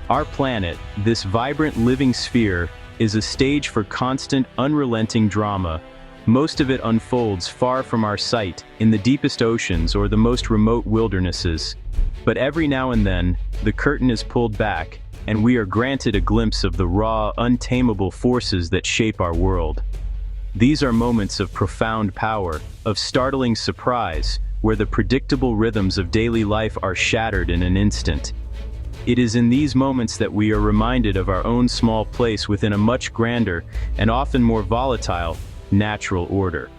Our planet, this vibrant living sphere, is a stage for constant, unrelenting drama. Most of it unfolds far from our sight, in the deepest oceans or the most remote wildernesses. But every now and then, the curtain is pulled back, and we are granted a glimpse of the raw, untamable forces that shape our world. These are moments of profound power, of startling surprise, where the predictable rhythms of daily life are shattered in an instant. It is in these moments that we are reminded of our own small place within a much grander, and often more volatile, natural order.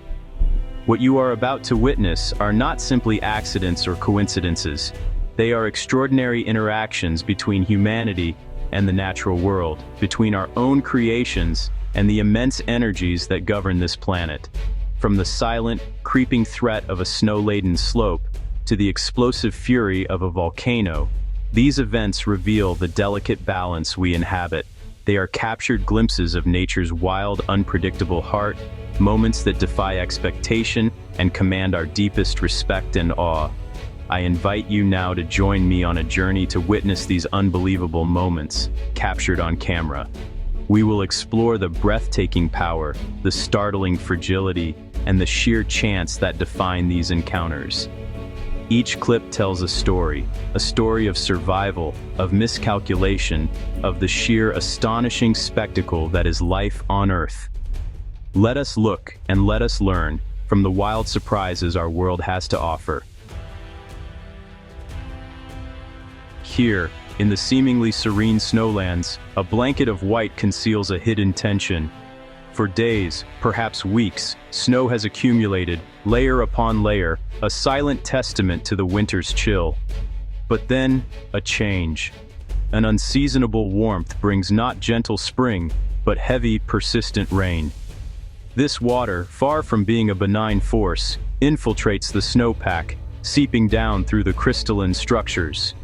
What you are about to witness are not simply accidents or coincidences. They are extraordinary interactions between humanity and the natural world, between our own creations and the immense energies that govern this planet. From the silent, creeping threat of a snow-laden slope to the explosive fury of a volcano, these events reveal the delicate balance we inhabit. They are captured glimpses of nature's wild, unpredictable heart, moments that defy expectation and command our deepest respect and awe. I invite you now to join me on a journey to witness these unbelievable moments, captured on camera. We will explore the breathtaking power, the startling fragility, and the sheer chance that define these encounters. Each clip tells a story of survival, of miscalculation, of the sheer astonishing spectacle that is life on Earth. Let us look and let us learn from the wild surprises our world has to offer. Here, in the seemingly serene snowlands, a blanket of white conceals a hidden tension. For days, perhaps weeks, snow has accumulated, layer upon layer, a silent testament to the winter's chill. But then, a change. An unseasonable warmth brings not gentle spring, but heavy, persistent rain. This water, far from being a benign force, infiltrates the snowpack, seeping down through the crystalline structures.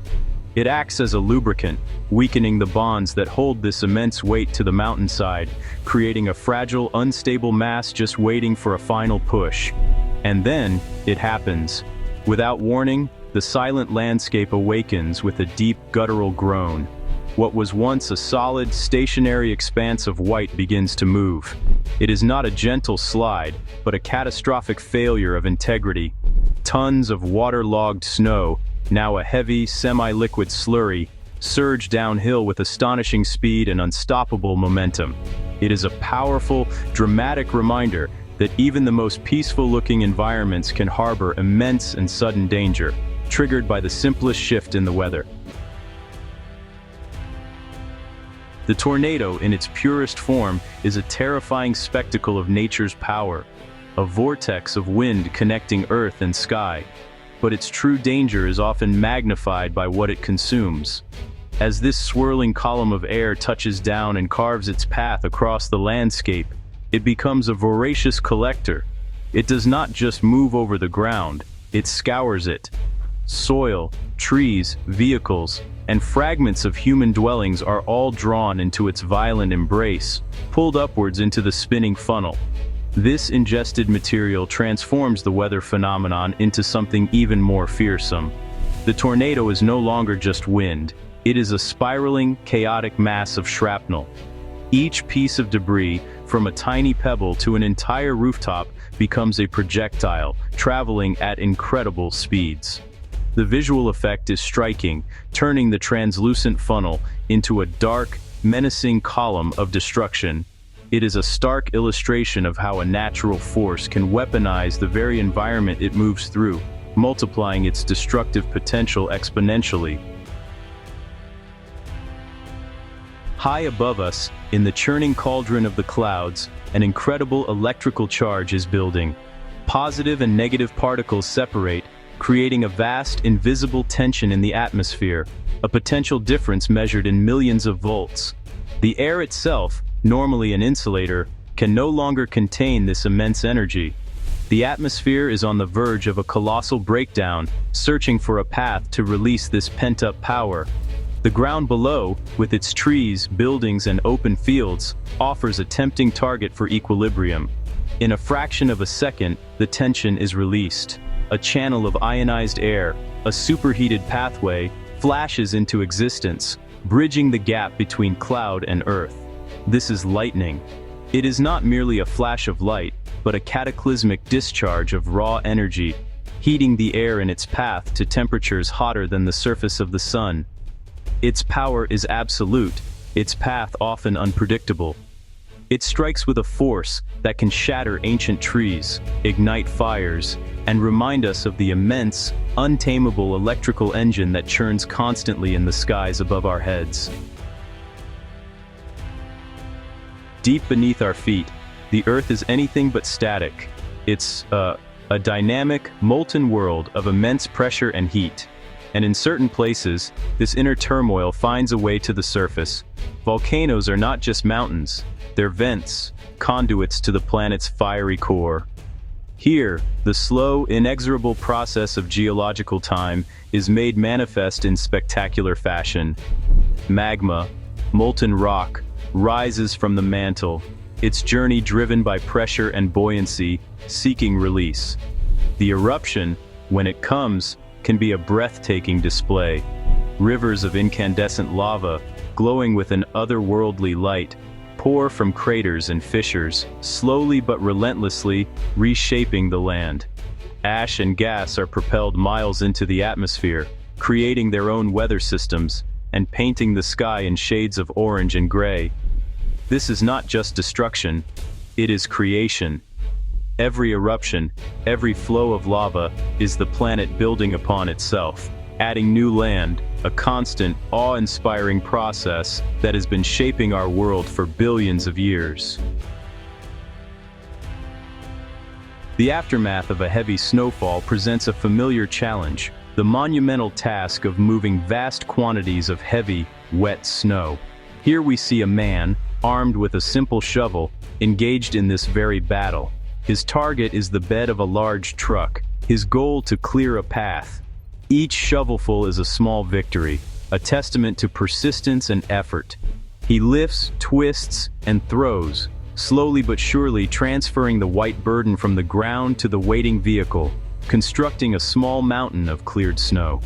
It acts as a lubricant, weakening the bonds that hold this immense weight to the mountainside, creating a fragile, unstable mass just waiting for a final push. And then, it happens. Without warning, the silent landscape awakens with a deep, guttural groan. What was once a solid, stationary expanse of white begins to move. It is not a gentle slide, but a catastrophic failure of integrity. Tons of waterlogged snow, now a heavy, semi-liquid slurry, surge downhill with astonishing speed and unstoppable momentum. It is a powerful, dramatic reminder that even the most peaceful-looking environments can harbor immense and sudden danger, triggered by the simplest shift in the weather. The tornado, in its purest form, is a terrifying spectacle of nature's power, a vortex of wind connecting earth and sky. But its true danger is often magnified by what it consumes. As this swirling column of air touches down and carves its path across the landscape, it becomes a voracious collector. It does not just move over the ground, it scours it. Soil, trees, vehicles, and fragments of human dwellings are all drawn into its violent embrace, pulled upwards into the spinning funnel. This ingested material transforms the weather phenomenon into something even more fearsome. The tornado is no longer just wind, it is a spiraling, chaotic mass of shrapnel. Each piece of debris, from a tiny pebble to an entire rooftop, becomes a projectile, traveling at incredible speeds. The visual effect is striking, turning the translucent funnel into a dark, menacing column of destruction. It is a stark illustration of how a natural force can weaponize the very environment it moves through, multiplying its destructive potential exponentially. High above us, in the churning cauldron of the clouds, an incredible electrical charge is building. Positive and negative particles separate, creating a vast, invisible tension in the atmosphere, a potential difference measured in millions of volts. The air itself, normally an insulator, can no longer contain this immense energy. The atmosphere is on the verge of a colossal breakdown, searching for a path to release this pent-up power. The ground below, with its trees, buildings, and open fields, offers a tempting target for equilibrium. In a fraction of a second, the tension is released. A channel of ionized air, a superheated pathway, flashes into existence, bridging the gap between cloud and earth. This is lightning. It is not merely a flash of light, but a cataclysmic discharge of raw energy, heating the air in its path to temperatures hotter than the surface of the sun. Its power is absolute, its path often unpredictable. It strikes with a force that can shatter ancient trees, ignite fires, and remind us of the immense, untamable electrical engine that churns constantly in the skies above our heads. Deep beneath our feet, the Earth is anything but static. It's a dynamic, molten world of immense pressure and heat. And in certain places, this inner turmoil finds a way to the surface. Volcanoes are not just mountains, they're vents, conduits to the planet's fiery core. Here, the slow, inexorable process of geological time is made manifest in spectacular fashion. Magma, molten rock, rises from the mantle, its journey driven by pressure and buoyancy, seeking release. The eruption, when it comes, can be a breathtaking display. Rivers of incandescent lava, glowing with an otherworldly light, pour from craters and fissures, slowly but relentlessly reshaping the land. Ash and gas are propelled miles into the atmosphere, creating their own weather systems, and painting the sky in shades of orange and gray. This is not just destruction, it is creation. Every eruption, every flow of lava, is the planet building upon itself, adding new land, a constant, awe-inspiring process that has been shaping our world for billions of years. The aftermath of a heavy snowfall presents a familiar challenge, the monumental task of moving vast quantities of heavy, wet snow. Here we see a man, armed with a simple shovel, engaged in this very battle. His target is the bed of a large truck, his goal to clear a path. Each shovelful is a small victory, a testament to persistence and effort. He lifts, twists, and throws, slowly but surely transferring the white burden from the ground to the waiting vehicle, constructing a small mountain of cleared snow.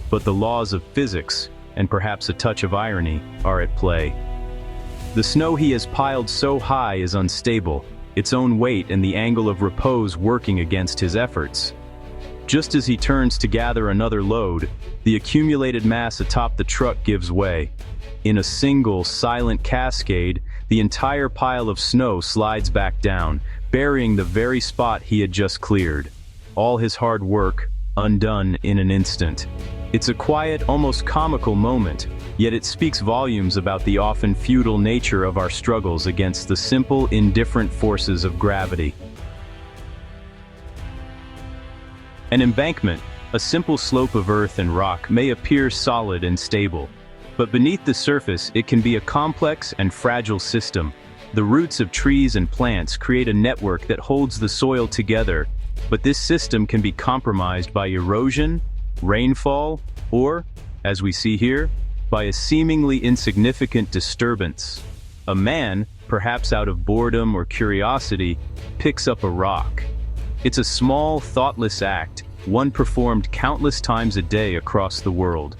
But the laws of physics, and perhaps a touch of irony, are at play. The snow he has piled so high is unstable, its own weight and the angle of repose working against his efforts. Just as he turns to gather another load, the accumulated mass atop the truck gives way. In a single, silent cascade, the entire pile of snow slides back down, burying the very spot he had just cleared. All his hard work, undone in an instant. It's a quiet, almost comical moment, yet it speaks volumes about the often futile nature of our struggles against the simple, indifferent forces of gravity. An embankment, a simple slope of earth and rock, may appear solid and stable, but beneath the surface it can be a complex and fragile system. The roots of trees and plants create a network that holds the soil together, but this system can be compromised by erosion, rainfall, or, as we see here, by a seemingly insignificant disturbance. A man, perhaps out of boredom or curiosity, picks up a rock. It's a small, thoughtless act, one performed countless times a day across the world.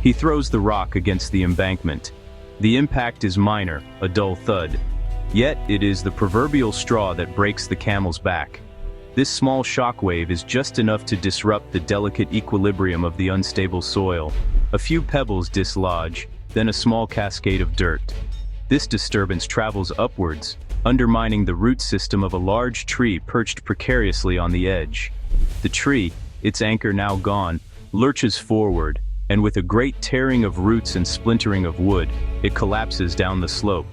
He throws the rock against the embankment. The impact is minor, a dull thud. Yet it is the proverbial straw that breaks the camel's back. This small shockwave is just enough to disrupt the delicate equilibrium of the unstable soil. A few pebbles dislodge, then a small cascade of dirt. This disturbance travels upwards, undermining the root system of a large tree perched precariously on the edge. The tree, its anchor now gone, lurches forward, and with a great tearing of roots and splintering of wood, it collapses down the slope.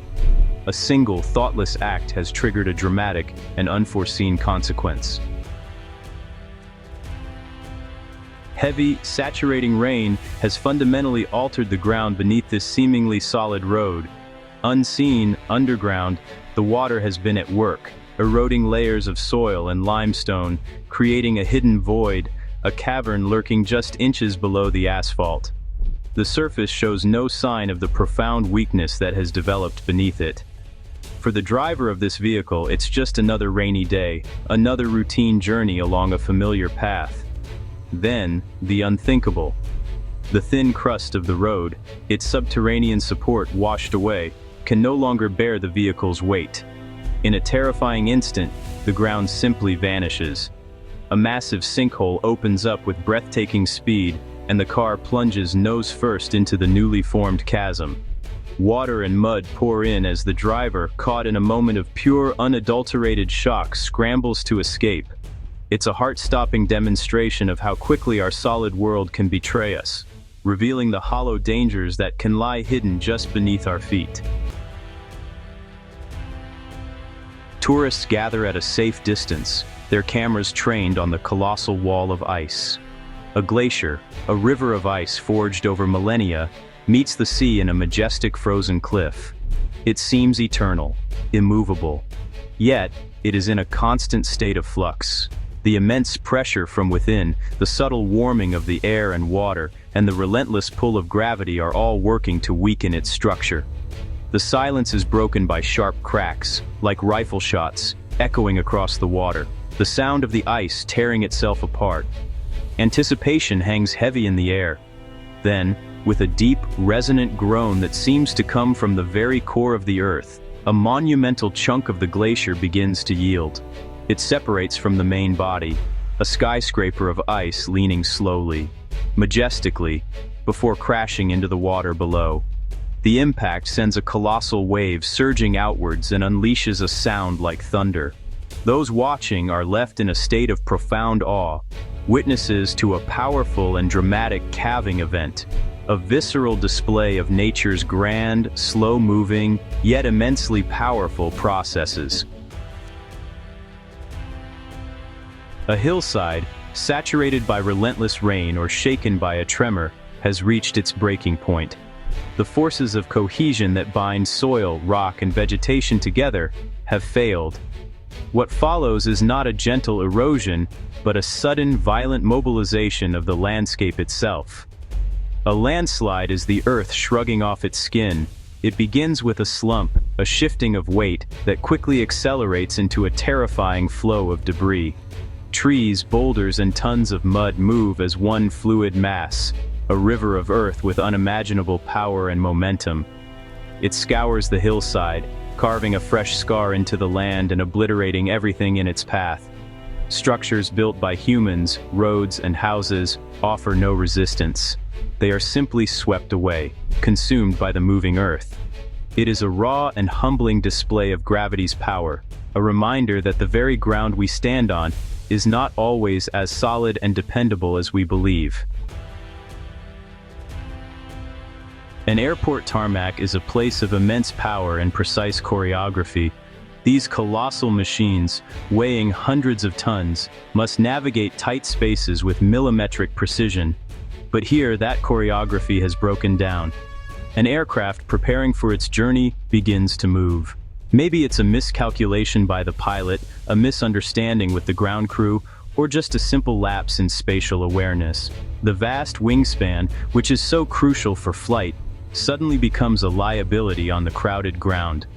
A single, thoughtless act has triggered a dramatic and unforeseen consequence. Heavy, saturating rain has fundamentally altered the ground beneath this seemingly solid road. Unseen, underground, the water has been at work, eroding layers of soil and limestone, creating a hidden void, a cavern lurking just inches below the asphalt. The surface shows no sign of the profound weakness that has developed beneath it. For the driver of this vehicle, it's just another rainy day, another routine journey along a familiar path. Then, the unthinkable. The thin crust of the road, its subterranean support washed away, can no longer bear the vehicle's weight. In a terrifying instant, the ground simply vanishes. A massive sinkhole opens up with breathtaking speed, and the car plunges nose first into the newly formed chasm. Water and mud pour in as the driver, caught in a moment of pure, unadulterated shock, scrambles to escape. It's a heart-stopping demonstration of how quickly our solid world can betray us, revealing the hollow dangers that can lie hidden just beneath our feet. Tourists gather at a safe distance, their cameras trained on the colossal wall of ice. A glacier, a river of ice forged over millennia, meets the sea in a majestic frozen cliff. It seems eternal, immovable. Yet, it is in a constant state of flux. The immense pressure from within, the subtle warming of the air and water, and the relentless pull of gravity are all working to weaken its structure. The silence is broken by sharp cracks, like rifle shots, echoing across the water, the sound of the ice tearing itself apart. Anticipation hangs heavy in the air. Then, with a deep, resonant groan that seems to come from the very core of the earth, a monumental chunk of the glacier begins to yield. It separates from the main body, a skyscraper of ice leaning slowly, majestically, before crashing into the water below. The impact sends a colossal wave surging outwards and unleashes a sound like thunder. Those watching are left in a state of profound awe, witnesses to a powerful and dramatic calving event, a visceral display of nature's grand, slow-moving, yet immensely powerful processes. A hillside, saturated by relentless rain or shaken by a tremor, has reached its breaking point. The forces of cohesion that bind soil, rock, and vegetation together have failed. What follows is not a gentle erosion, but a sudden, violent mobilization of the landscape itself. A landslide is the earth shrugging off its skin. It begins with a slump, a shifting of weight that quickly accelerates into a terrifying flow of debris. Trees, boulders, and tons of mud move as one fluid mass, a river of earth with unimaginable power and momentum. It scours the hillside, carving a fresh scar into the land and obliterating everything in its path. Structures built by humans, roads, and houses offer no resistance. They are simply swept away, consumed by the moving earth. It is a raw and humbling display of gravity's power, a reminder that the very ground we stand on is not always as solid and dependable as we believe. An airport tarmac is a place of immense power and precise choreography. These colossal machines, weighing hundreds of tons, must navigate tight spaces with millimetric precision. But here, that choreography has broken down. An aircraft preparing for its journey begins to move. Maybe it's a miscalculation by the pilot, a misunderstanding with the ground crew, or just a simple lapse in spatial awareness. The vast wingspan, which is so crucial for flight, suddenly becomes a liability on the crowded ground.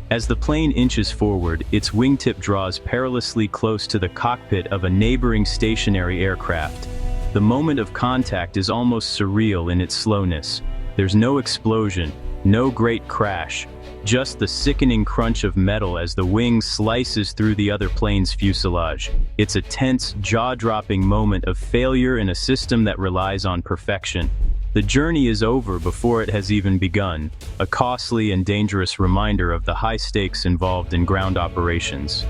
As the plane inches forward, its wingtip draws perilously close to the cockpit of a neighboring stationary aircraft. The moment of contact is almost surreal in its slowness. There's no explosion, no great crash, just the sickening crunch of metal as the wing slices through the other plane's fuselage. It's a tense, jaw-dropping moment of failure in a system that relies on perfection. The journey is over before it has even begun, a costly and dangerous reminder of the high stakes involved in ground operations.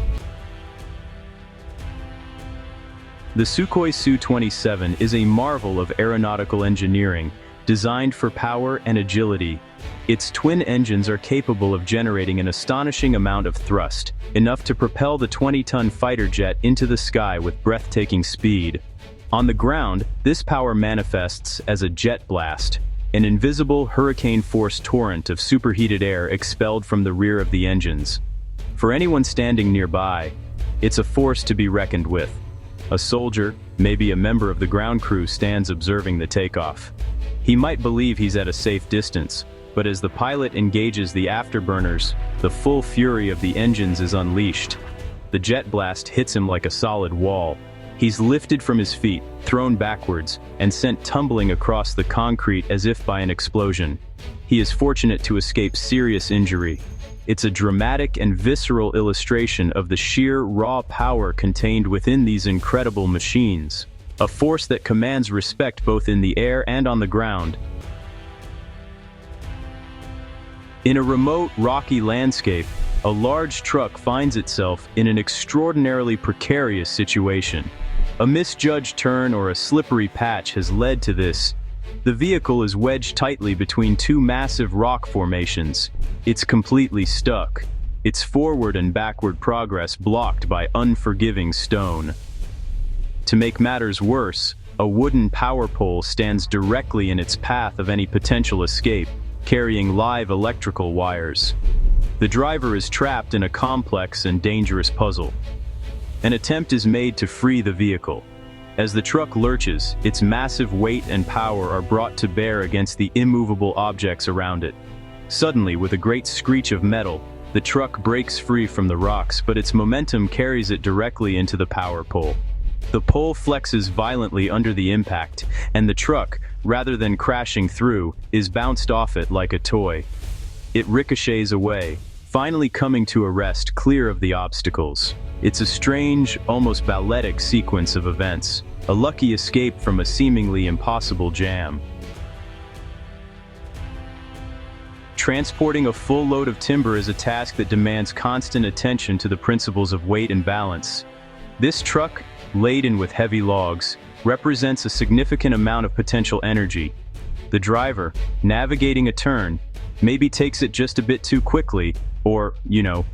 The Sukhoi Su-27 is a marvel of aeronautical engineering, designed for power and agility. Its twin engines are capable of generating an astonishing amount of thrust, enough to propel the 20-ton fighter jet into the sky with breathtaking speed. On the ground, this power manifests as a jet blast, an invisible hurricane-force torrent of superheated air expelled from the rear of the engines. For anyone standing nearby, it's a force to be reckoned with. A soldier, maybe a member of the ground crew, stands observing the takeoff. He might believe he's at a safe distance, but as the pilot engages the afterburners, the full fury of the engines is unleashed. The jet blast hits him like a solid wall, He's lifted from his feet, thrown backwards, and sent tumbling across the concrete as if by an explosion. He is fortunate to escape serious injury. It's a dramatic and visceral illustration of the sheer raw power contained within these incredible machines. A force that commands respect both in the air and on the ground. In a remote, rocky landscape, a large truck finds itself in an extraordinarily precarious situation. A misjudged turn or a slippery patch has led to this. The vehicle is wedged tightly between two massive rock formations. It's completely stuck, its forward and backward progress blocked by unforgiving stone. To make matters worse, a wooden power pole stands directly in its path of any potential escape, carrying live electrical wires. The driver is trapped in a complex and dangerous puzzle. An attempt is made to free the vehicle. As the truck lurches, its massive weight and power are brought to bear against the immovable objects around it. Suddenly, with a great screech of metal, the truck breaks free from the rocks, but its momentum carries it directly into the power pole. The pole flexes violently under the impact, and the truck, rather than crashing through, is bounced off it like a toy. It ricochets away, finally coming to a rest clear of the obstacles. It's a strange, almost balletic sequence of events, a lucky escape from a seemingly impossible jam. Transporting a full load of timber is a task that demands constant attention to the principles of weight and balance. This truck, laden with heavy logs, represents a significant amount of potential energy. The driver, navigating a turn, maybe takes it just a bit too quickly, or,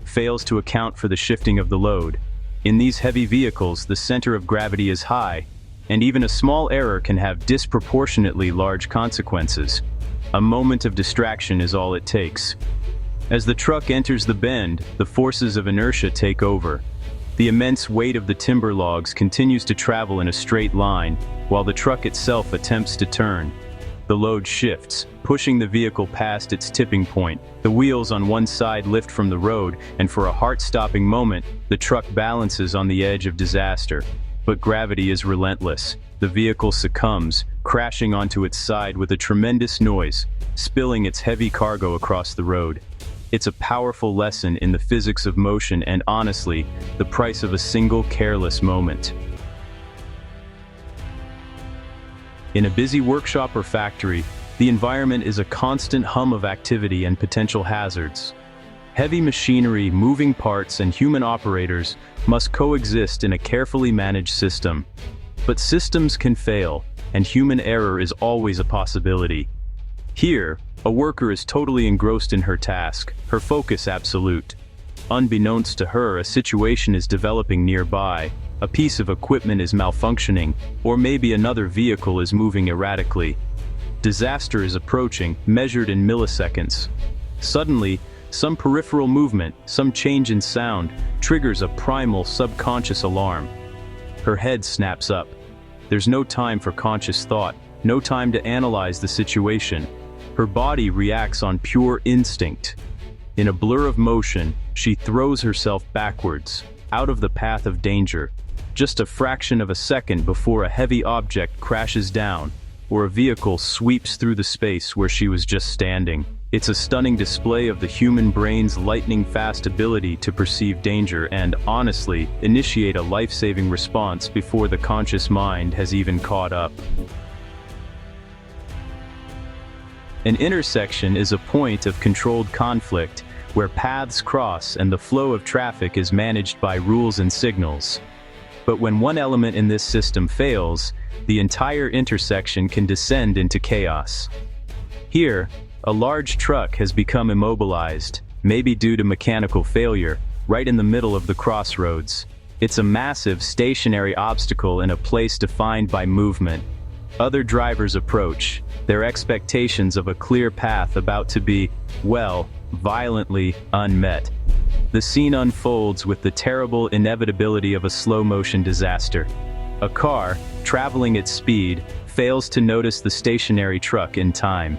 fails to account for the shifting of the load. In these heavy vehicles, the center of gravity is high, and even a small error can have disproportionately large consequences. A moment of distraction is all it takes. As the truck enters the bend, the forces of inertia take over. The immense weight of the timber logs continues to travel in a straight line, while the truck itself attempts to turn. The load shifts, pushing the vehicle past its tipping point. The wheels on one side lift from the road, and for a heart-stopping moment, the truck balances on the edge of disaster. But gravity is relentless. The vehicle succumbs, crashing onto its side with a tremendous noise, spilling its heavy cargo across the road. It's a powerful lesson in the physics of motion and, honestly, the price of a single careless moment. In a busy workshop or factory, the environment is a constant hum of activity and potential hazards. Heavy machinery, moving parts, and human operators must coexist in a carefully managed system. But systems can fail, and human error is always a possibility. Here, a worker is totally engrossed in her task, her focus absolute. Unbeknownst to her, a situation is developing nearby. A piece of equipment is malfunctioning, or maybe another vehicle is moving erratically. Disaster is approaching, measured in milliseconds. Suddenly, some peripheral movement, some change in sound, triggers a primal subconscious alarm. Her head snaps up. There's no time for conscious thought, no time to analyze the situation. Her body reacts on pure instinct. In a blur of motion, she throws herself backwards, out of the path of danger, just a fraction of a second before a heavy object crashes down, or a vehicle sweeps through the space where she was just standing. It's a stunning display of the human brain's lightning-fast ability to perceive danger and, honestly, initiate a life-saving response before the conscious mind has even caught up. An intersection is a point of controlled conflict where paths cross and the flow of traffic is managed by rules and signals. But when one element in this system fails, the entire intersection can descend into chaos. Here, a large truck has become immobilized, maybe due to mechanical failure, right in the middle of the crossroads. It's a massive, stationary obstacle in a place defined by movement. Other drivers approach, their expectations of a clear path about to be, well, violently unmet. The scene unfolds with the terrible inevitability of a slow-motion disaster. A car, traveling at speed, fails to notice the stationary truck in time.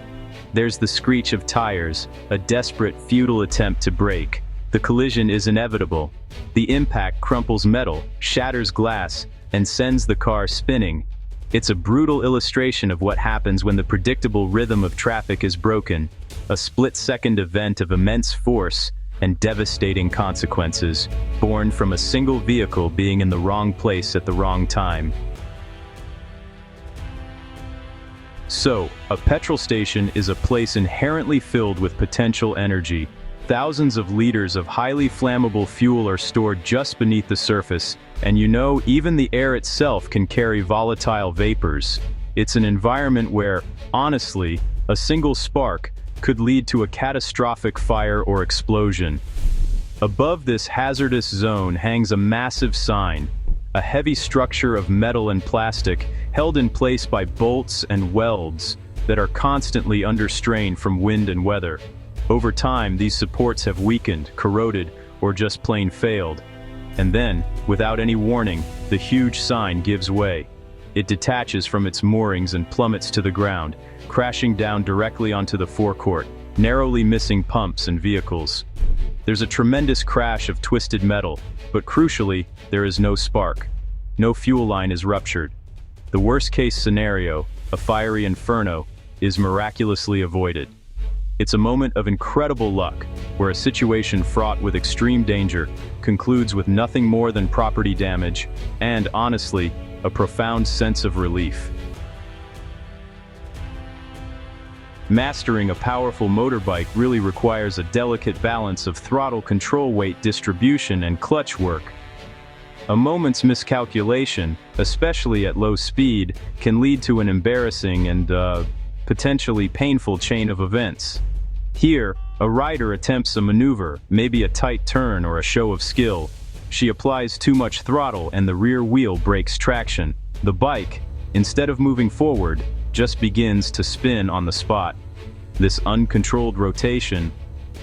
There's the screech of tires, a desperate, futile attempt to brake. The collision is inevitable. The impact crumples metal, shatters glass, and sends the car spinning. It's a brutal illustration of what happens when the predictable rhythm of traffic is broken, a split-second event of immense force and devastating consequences, born from a single vehicle being in the wrong place at the wrong time. So, a petrol station is a place inherently filled with potential energy. Thousands of liters of highly flammable fuel are stored just beneath the surface, and even the air itself can carry volatile vapors. It's an environment where, honestly, a single spark could lead to a catastrophic fire or explosion. Above this hazardous zone hangs a massive sign, a heavy structure of metal and plastic held in place by bolts and welds that are constantly under strain from wind and weather. Over time, these supports have weakened, corroded, or just plain failed. And then, without any warning, the huge sign gives way. It detaches from its moorings and plummets to the ground, crashing down directly onto the forecourt, narrowly missing pumps and vehicles. There's a tremendous crash of twisted metal, but crucially, there is no spark. No fuel line is ruptured. The worst-case scenario, a fiery inferno, is miraculously avoided. It's a moment of incredible luck, where a situation fraught with extreme danger concludes with nothing more than property damage and, honestly, a profound sense of relief. Mastering a powerful motorbike really requires a delicate balance of throttle control, weight distribution, and clutch work. A moment's miscalculation, especially at low speed, can lead to an embarrassing and potentially painful chain of events. Here, a rider attempts a maneuver, maybe a tight turn or a show of skill. She applies too much throttle and the rear wheel breaks traction. The bike, instead of moving forward, just begins to spin on the spot. This uncontrolled rotation,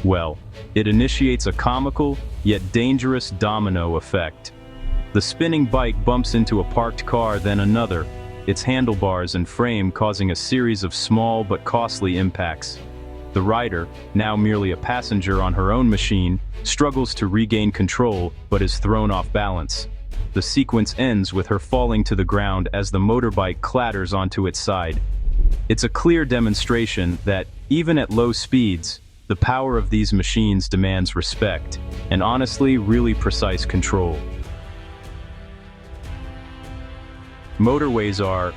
well, it initiates a comical, yet dangerous domino effect. The spinning bike bumps into a parked car, then another, its handlebars and frame causing a series of small but costly impacts. The rider, now merely a passenger on her own machine, struggles to regain control but is thrown off balance. The sequence ends with her falling to the ground as the motorbike clatters onto its side. It's a clear demonstration that, even at low speeds, the power of these machines demands respect, and honestly, really precise control. Motorways are,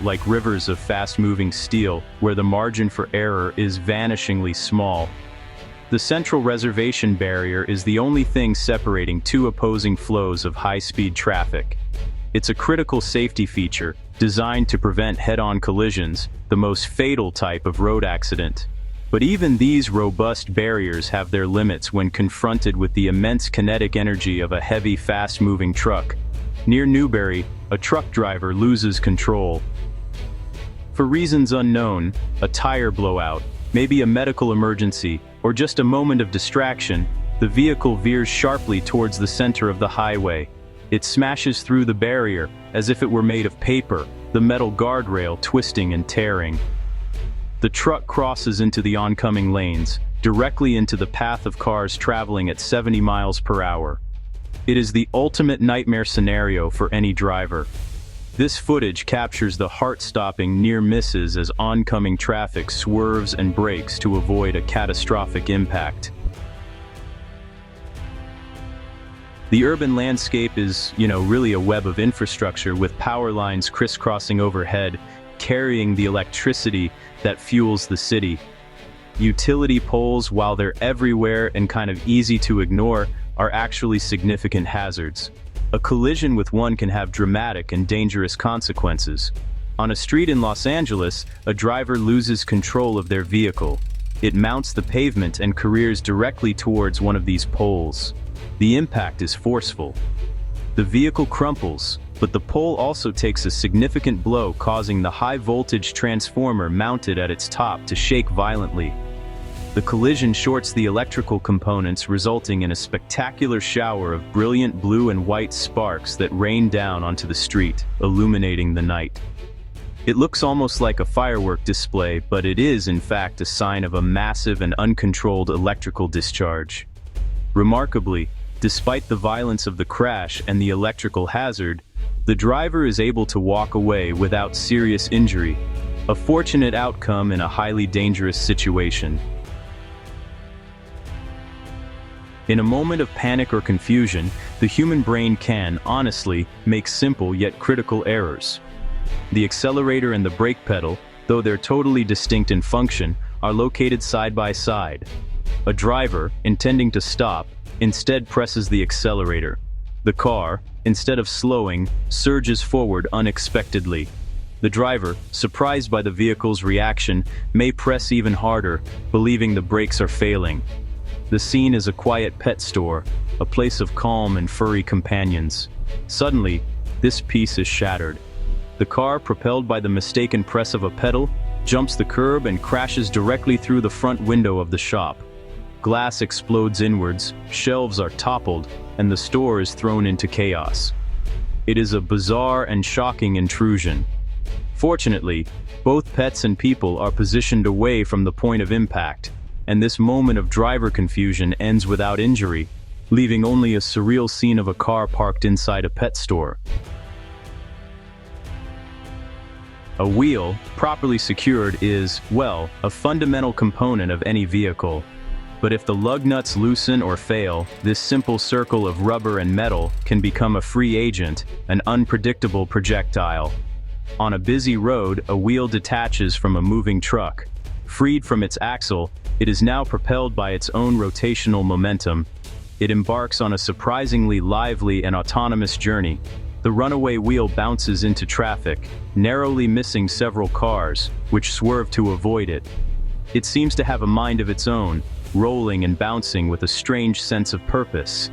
like rivers of fast-moving steel, where the margin for error is vanishingly small. The central reservation barrier is the only thing separating two opposing flows of high-speed traffic. It's a critical safety feature, designed to prevent head-on collisions, the most fatal type of road accident. But even these robust barriers have their limits when confronted with the immense kinetic energy of a heavy, fast-moving truck. Near Newbury, a truck driver loses control. For reasons unknown, a tire blowout, maybe a medical emergency, or just a moment of distraction, the vehicle veers sharply towards the center of the highway. It smashes through the barrier as if it were made of paper, the metal guardrail twisting and tearing. The truck crosses into the oncoming lanes, directly into the path of cars traveling at 70 miles per hour. It is the ultimate nightmare scenario for any driver. This footage captures the heart-stopping near misses as oncoming traffic swerves and brakes to avoid a catastrophic impact. The urban landscape is, really a web of infrastructure with power lines crisscrossing overhead, carrying the electricity that fuels the city. Utility poles, while they're everywhere and kind of easy to ignore, are actually significant hazards. A collision with one can have dramatic and dangerous consequences. On a street in Los Angeles, a driver loses control of their vehicle. It mounts the pavement and careers directly towards one of these poles. The impact is forceful. The vehicle crumples, but the pole also takes a significant blow, causing the high-voltage transformer mounted at its top to shake violently. The collision shorts the electrical components, resulting in a spectacular shower of brilliant blue and white sparks that rain down onto the street, illuminating the night. It looks almost like a firework display, but it is, in fact, a sign of a massive and uncontrolled electrical discharge. Remarkably, despite the violence of the crash and the electrical hazard, The driver is able to walk away without serious injury, a fortunate outcome in a highly dangerous situation. In a moment of panic or confusion, the human brain can, honestly, make simple yet critical errors. The accelerator and the brake pedal, though they're totally distinct in function, are located side by side. A driver, intending to stop, instead presses the accelerator. The car, instead of slowing, surges forward unexpectedly. The driver, surprised by the vehicle's reaction, may press even harder, believing the brakes are failing. The scene is a quiet pet store, a place of calm and furry companions. Suddenly, this peace is shattered. The car, propelled by the mistaken press of a pedal, jumps the curb and crashes directly through the front window of the shop. Glass explodes inwards, shelves are toppled, and the store is thrown into chaos. It is a bizarre and shocking intrusion. Fortunately, both pets and people are positioned away from the point of impact, and this moment of driver confusion ends without injury, leaving only a surreal scene of a car parked inside a pet store. A wheel, properly secured, is, well, a fundamental component of any vehicle. But if the lug nuts loosen or fail, this simple circle of rubber and metal can become a free agent, an unpredictable projectile. On a busy road, a wheel detaches from a moving truck. Freed from its axle, it is now propelled by its own rotational momentum. It embarks on a surprisingly lively and autonomous journey. The runaway wheel bounces into traffic, narrowly missing several cars, which swerve to avoid it. It seems to have a mind of its own, rolling and bouncing with a strange sense of purpose.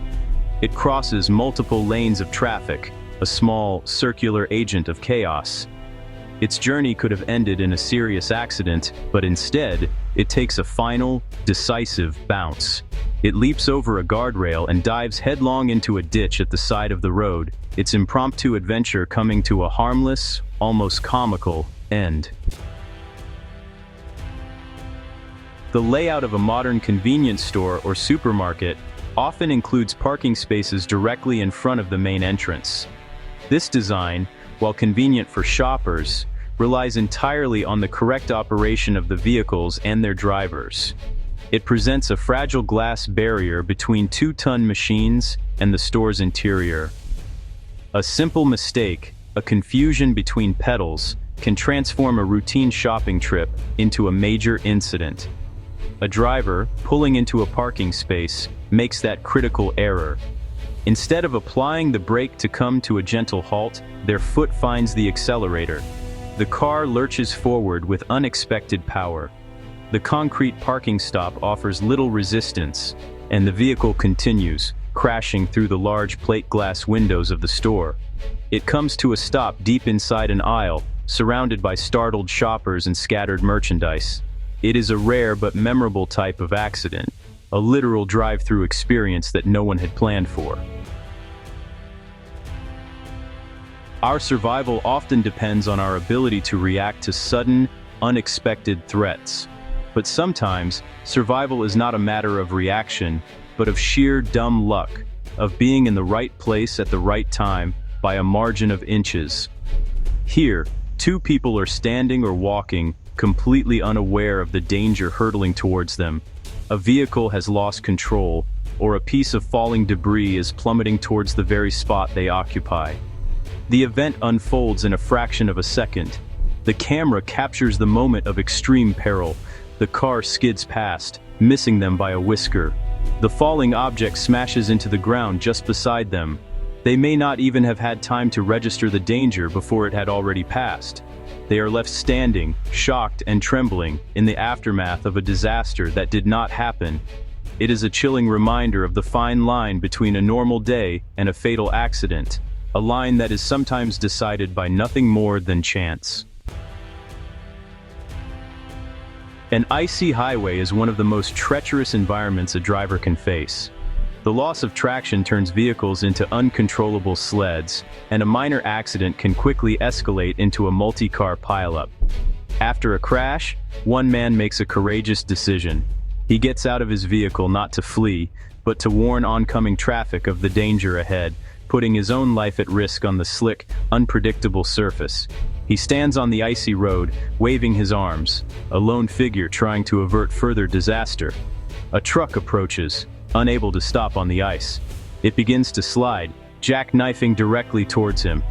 It crosses multiple lanes of traffic, a small, circular agent of chaos. Its journey could have ended in a serious accident, but instead, it takes a final, decisive bounce. It leaps over a guardrail and dives headlong into a ditch at the side of the road, its impromptu adventure coming to a harmless, almost comical, end. The layout of a modern convenience store or supermarket often includes parking spaces directly in front of the main entrance. This design, while convenient for shoppers, relies entirely on the correct operation of the vehicles and their drivers. It presents a fragile glass barrier between two-ton machines and the store's interior. A simple mistake, a confusion between pedals, can transform a routine shopping trip into a major incident. A driver, pulling into a parking space, makes that critical error. Instead of applying the brake to come to a gentle halt, their foot finds the accelerator. The car lurches forward with unexpected power. The concrete parking stop offers little resistance, and the vehicle continues, crashing through the large plate glass windows of the store. It comes to a stop deep inside an aisle, surrounded by startled shoppers and scattered merchandise. It is a rare but memorable type of accident, a literal drive-through experience that no one had planned for. Our survival often depends on our ability to react to sudden, unexpected threats. But sometimes, survival is not a matter of reaction, but of sheer dumb luck, of being in the right place at the right time by a margin of inches. Here, two people are standing or walking, completely unaware of the danger hurtling towards them. A vehicle has lost control, or a piece of falling debris is plummeting towards the very spot they occupy. The event unfolds in a fraction of a second. The camera captures the moment of extreme peril. The car skids past, missing them by a whisker. The falling object smashes into the ground just beside them. They may not even have had time to register the danger before it had already passed. They are left standing, shocked and trembling, in the aftermath of a disaster that did not happen. It is a chilling reminder of the fine line between a normal day and a fatal accident, a line that is sometimes decided by nothing more than chance. An icy highway is one of the most treacherous environments a driver can face. The loss of traction turns vehicles into uncontrollable sleds, and a minor accident can quickly escalate into a multi-car pileup. After a crash, one man makes a courageous decision. He gets out of his vehicle not to flee, but to warn oncoming traffic of the danger ahead, putting his own life at risk on the slick, unpredictable surface. He stands on the icy road, waving his arms, a lone figure trying to avert further disaster. A truck approaches, unable to stop on the ice. It begins to slide, jackknifing directly towards him.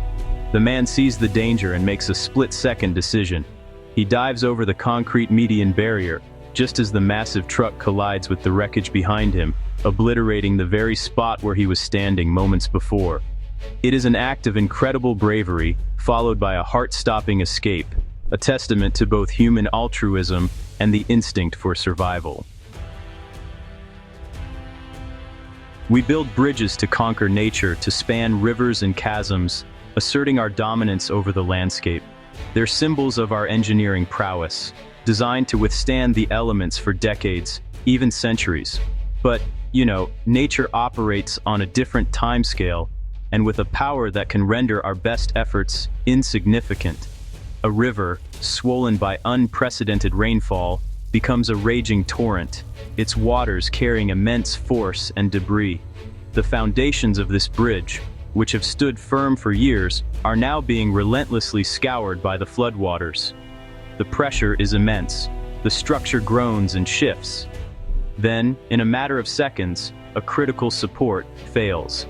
The man sees the danger and makes a split-second decision. He dives over the concrete median barrier, just as the massive truck collides with the wreckage behind him, obliterating the very spot where he was standing moments before. It is an act of incredible bravery, followed by a heart-stopping escape, a testament to both human altruism and the instinct for survival. We build bridges to conquer nature, to span rivers and chasms, asserting our dominance over the landscape. They're symbols of our engineering prowess, designed to withstand the elements for decades, even centuries. But, nature operates on a different timescale, and with a power that can render our best efforts insignificant. A river, swollen by unprecedented rainfall, becomes a raging torrent, its waters carrying immense force and debris. The foundations of this bridge, which have stood firm for years, are now being relentlessly scoured by the floodwaters. The pressure is immense. The structure groans and shifts. Then, in a matter of seconds, a critical support fails.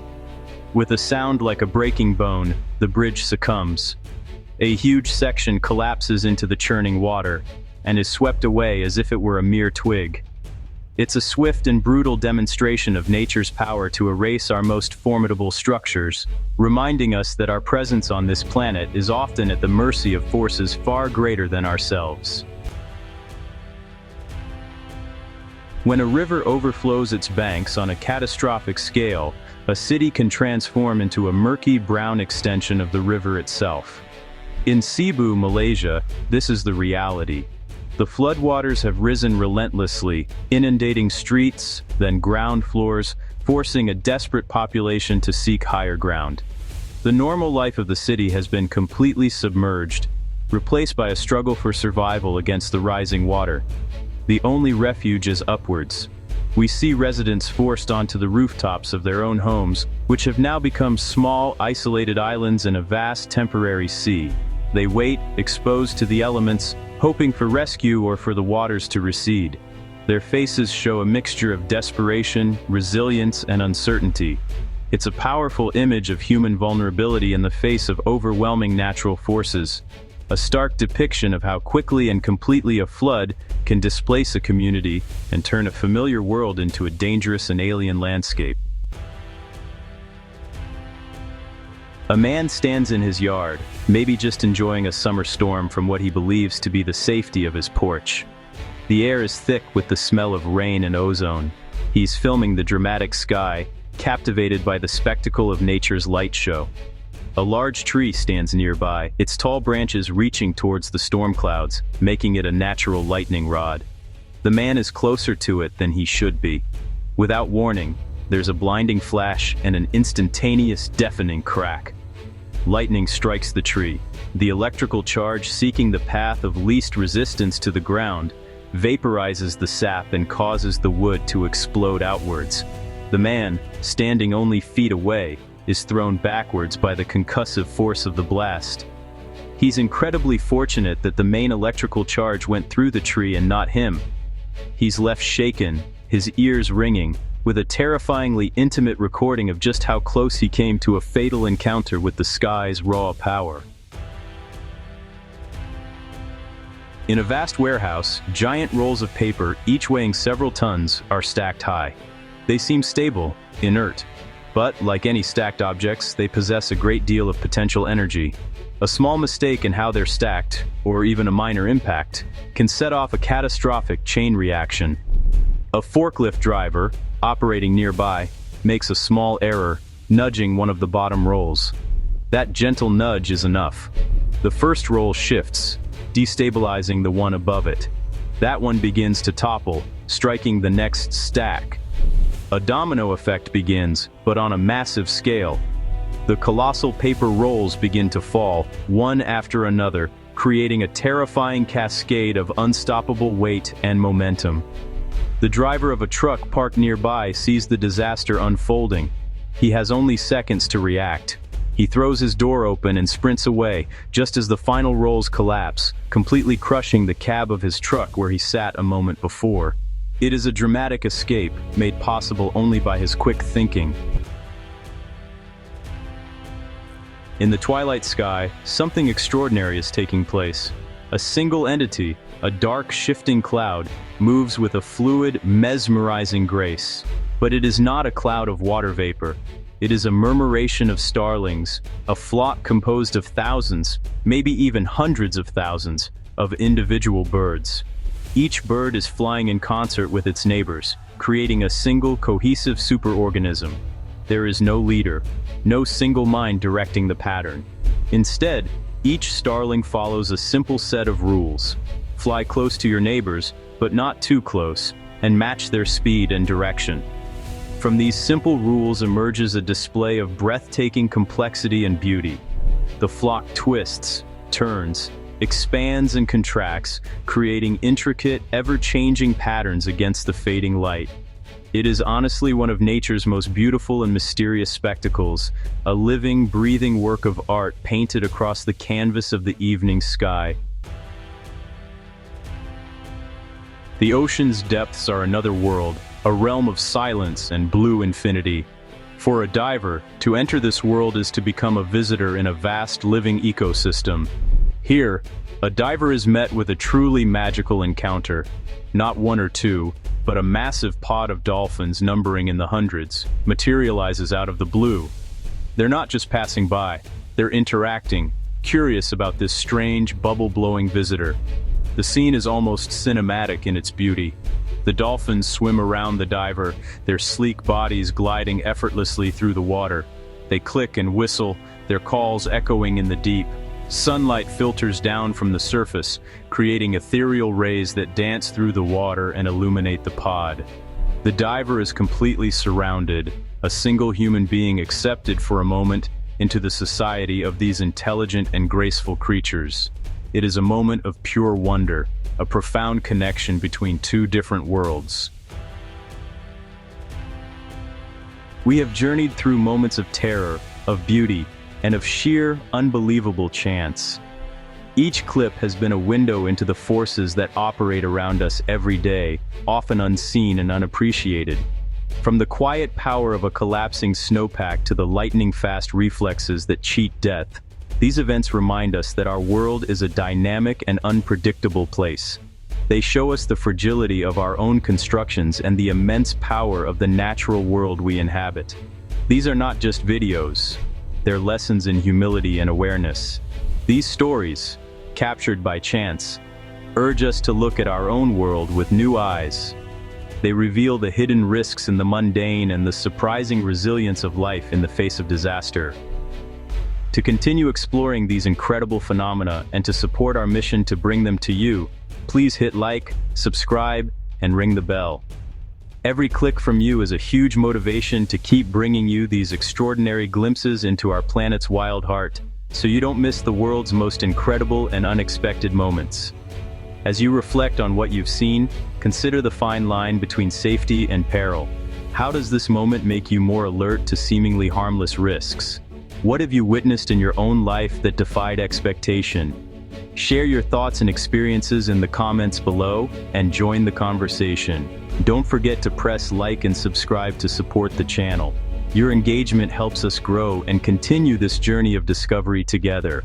With a sound like a breaking bone, the bridge succumbs. A huge section collapses into the churning water, and is swept away as if it were a mere twig. It's a swift and brutal demonstration of nature's power to erase our most formidable structures, reminding us that our presence on this planet is often at the mercy of forces far greater than ourselves. When a river overflows its banks on a catastrophic scale, a city can transform into a murky brown extension of the river itself. In Cebu, Malaysia, this is the reality. The floodwaters have risen relentlessly, inundating streets, then ground floors, forcing a desperate population to seek higher ground. The normal life of the city has been completely submerged, replaced by a struggle for survival against the rising water. The only refuge is upwards. We see residents forced onto the rooftops of their own homes, which have now become small, isolated islands in a vast temporary sea. They wait, exposed to the elements, hoping for rescue or for the waters to recede. Their faces show a mixture of desperation, resilience, and uncertainty. It's a powerful image of human vulnerability in the face of overwhelming natural forces, a stark depiction of how quickly and completely a flood can displace a community and turn a familiar world into a dangerous and alien landscape. A man stands in his yard, maybe just enjoying a summer storm from what he believes to be the safety of his porch. The air is thick with the smell of rain and ozone. He's filming the dramatic sky, captivated by the spectacle of nature's light show. A large tree stands nearby, its tall branches reaching towards the storm clouds, making it a natural lightning rod. The man is closer to it than he should be. Without warning, there's a blinding flash and an instantaneous, deafening crack. Lightning strikes the tree. The electrical charge, seeking the path of least resistance to the ground, vaporizes the sap and causes the wood to explode outwards. The man, standing only feet away, is thrown backwards by the concussive force of the blast. He's incredibly fortunate that the main electrical charge went through the tree and not him. He's left shaken, his ears ringing, with a terrifyingly intimate recording of just how close he came to a fatal encounter with the sky's raw power. In a vast warehouse, giant rolls of paper, each weighing several tons, are stacked high. They seem stable, inert. But, like any stacked objects, they possess a great deal of potential energy. A small mistake in how they're stacked, or even a minor impact, can set off a catastrophic chain reaction. A forklift driver, operating nearby, makes a small error, nudging one of the bottom rolls. That gentle nudge is enough. The first roll shifts, destabilizing the one above it. That one begins to topple, striking the next stack. A domino effect begins, but on a massive scale. The colossal paper rolls begin to fall, one after another, creating a terrifying cascade of unstoppable weight and momentum. The driver of a truck parked nearby sees the disaster unfolding. He has only seconds to react. He throws his door open and sprints away, just as the final rolls collapse, completely crushing the cab of his truck where he sat a moment before. It is a dramatic escape, made possible only by his quick thinking. In the twilight sky, something extraordinary is taking place. A single entity, a dark, shifting cloud, moves with a fluid, mesmerizing grace. But it is not a cloud of water vapor. It is a murmuration of starlings, a flock composed of thousands, maybe even hundreds of thousands, of individual birds. Each bird is flying in concert with its neighbors, creating a single, cohesive superorganism. There is no leader, no single mind directing the pattern. Instead, each starling follows a simple set of rules. Fly close to your neighbors, but not too close, and match their speed and direction. From these simple rules emerges a display of breathtaking complexity and beauty. The flock twists, turns, expands and contracts, creating intricate, ever-changing patterns against the fading light. It is honestly one of nature's most beautiful and mysterious spectacles, a living, breathing work of art painted across the canvas of the evening sky. The ocean's depths are another world, a realm of silence and blue infinity. For a diver, to enter this world is to become a visitor in a vast living ecosystem. Here, a diver is met with a truly magical encounter. Not one or two, but a massive pod of dolphins numbering in the hundreds materializes out of the blue. They're not just passing by, they're interacting, curious about this strange, bubble-blowing visitor. The scene is almost cinematic in its beauty. The dolphins swim around the diver, their sleek bodies gliding effortlessly through the water. They click and whistle, their calls echoing in the deep. Sunlight filters down from the surface, creating ethereal rays that dance through the water and illuminate the pod. The diver is completely surrounded, a single human being accepted for a moment into the society of these intelligent and graceful creatures. It is a moment of pure wonder, a profound connection between two different worlds. We have journeyed through moments of terror, of beauty, and of sheer, unbelievable chance. Each clip has been a window into the forces that operate around us every day, often unseen and unappreciated. From the quiet power of a collapsing snowpack to the lightning-fast reflexes that cheat death, these events remind us that our world is a dynamic and unpredictable place. They show us the fragility of our own constructions and the immense power of the natural world we inhabit. These are not just videos. They're lessons in humility and awareness. These stories, captured by chance, urge us to look at our own world with new eyes. They reveal the hidden risks in the mundane and the surprising resilience of life in the face of disaster. To continue exploring these incredible phenomena and to support our mission to bring them to you, please hit like, subscribe, and ring the bell. Every click from you is a huge motivation to keep bringing you these extraordinary glimpses into our planet's wild heart, so you don't miss the world's most incredible and unexpected moments. As you reflect on what you've seen, consider the fine line between safety and peril. How does this moment make you more alert to seemingly harmless risks? What have you witnessed in your own life that defied expectation? Share your thoughts and experiences in the comments below and join the conversation. Don't forget to press like and subscribe to support the channel. Your engagement helps us grow and continue this journey of discovery together.